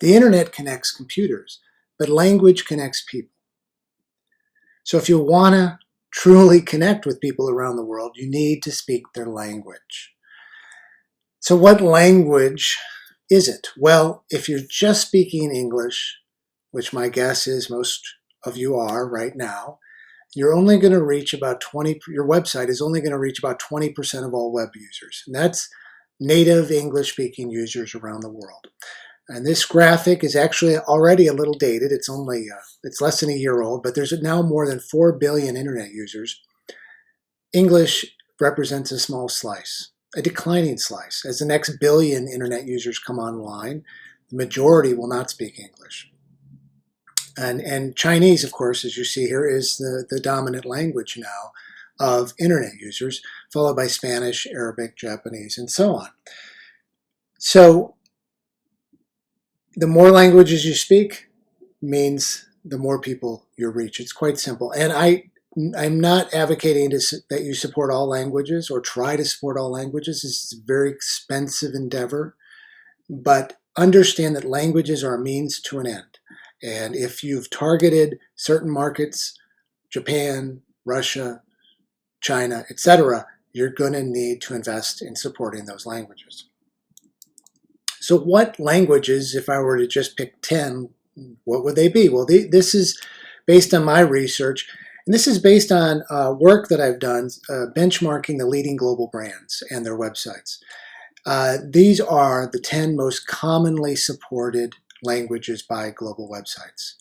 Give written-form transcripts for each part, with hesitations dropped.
The internet connects computers, but language connects people. So if you want to truly connect with people around the world, you need to speak their language. So what language is it? Well, if you're just speaking English, which my guess is most of you are right now, you're only going to reach about 20, your website is only going to reach about 20% of all web users. And that's native English-speaking users around the world. And this graphic is actually already a little dated. It's less than a year old, but there's now more than 4 billion internet users. English represents a small slice, a declining slice. As the next billion internet users come online, the majority will not speak English. And Chinese, of course, as you see here, is the dominant language now of internet users, followed by Spanish, Arabic, Japanese, and so on. So the more languages you speak means the more people you reach. It's quite simple. And I'm not advocating that you support all languages or try to support all languages. This is a very expensive endeavor. But understand that languages are a means to an end. And if you've targeted certain markets, Japan, Russia, China, etc., you're going to need to invest in supporting those languages. So what languages, if I were to just pick 10, what would they be? Well, this is based on my research, and this is based on work that I've done benchmarking the leading global brands and their websites. These are the 10 most commonly supported languages by global websites,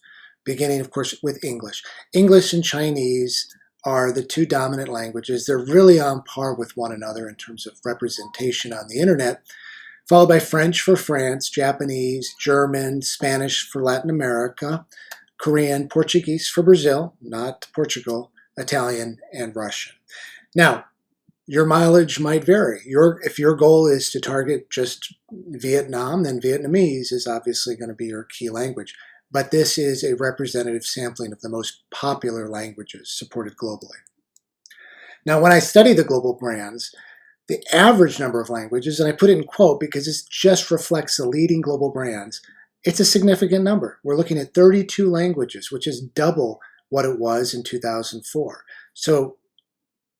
beginning, of course, with English. English and Chinese are the two dominant languages. They're really on par with one another in terms of representation on the internet, followed by French for France, Japanese, German, Spanish for Latin America, Korean, Portuguese for Brazil, not Portugal, Italian, and Russian. Now, your mileage might vary. If your goal is to target just Vietnam, then Vietnamese is obviously going to be your key language. But this is a representative sampling of the most popular languages supported globally. Now, when I study the global brands, the average number of languages, and I put it in quote because this just reflects the leading global brands, it's a significant number. We're looking at 32 languages, which is double what it was in 2004. So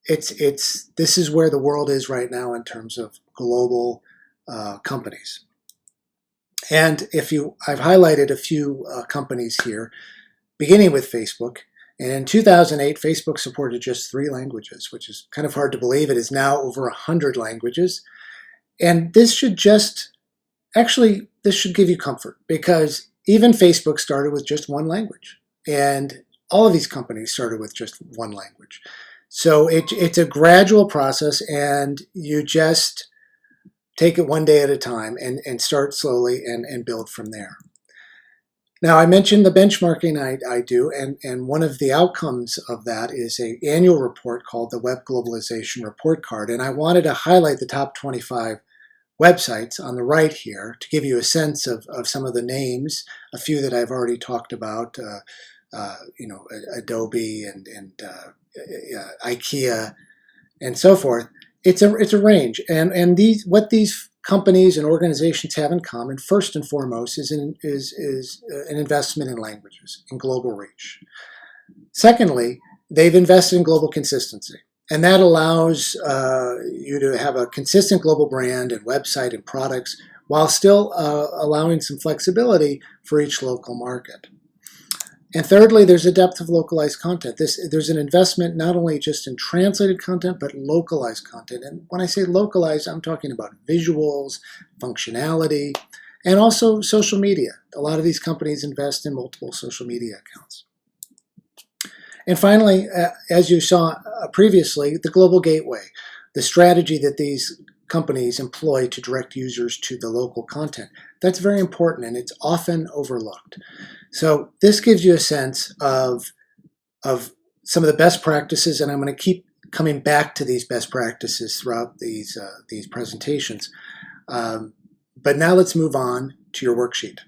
this is where the world is right now in terms of global companies. And I've highlighted a few companies here, beginning with Facebook. And in 2008, Facebook supported just 3 languages, which is kind of hard to believe. It is now over 100 languages. And this should give you comfort, because even Facebook started with just 1 language. And all of these companies started with just 1 language. So it's a gradual process, and you just take it one day at a time and start slowly and build from there. Now, I mentioned the benchmarking I do, and one of the outcomes of that is an annual report called the Web Globalization Report Card. And I wanted to highlight the top 25 websites on the right here to give you a sense of some of the names, a few that I've already talked about, Adobe and IKEA and so forth. It's a range, and what these companies and organizations have in common, first and foremost, is an investment in languages, in global reach. Secondly, they've invested in global consistency, and that allows you to have a consistent global brand and website and products while still allowing some flexibility for each local market. And thirdly, there's a depth of localized content. There's an investment not only just in translated content, but localized content. And when I say localized, I'm talking about visuals, functionality, and also social media. A lot of these companies invest in multiple social media accounts. And finally, as you saw previously, the global gateway, the strategy that these companies employ to direct users to the local content. That's very important, and it's often overlooked. So this gives you a sense of some of the best practices, and I'm going to keep coming back to these best practices throughout these presentations. But now let's move on to your worksheet.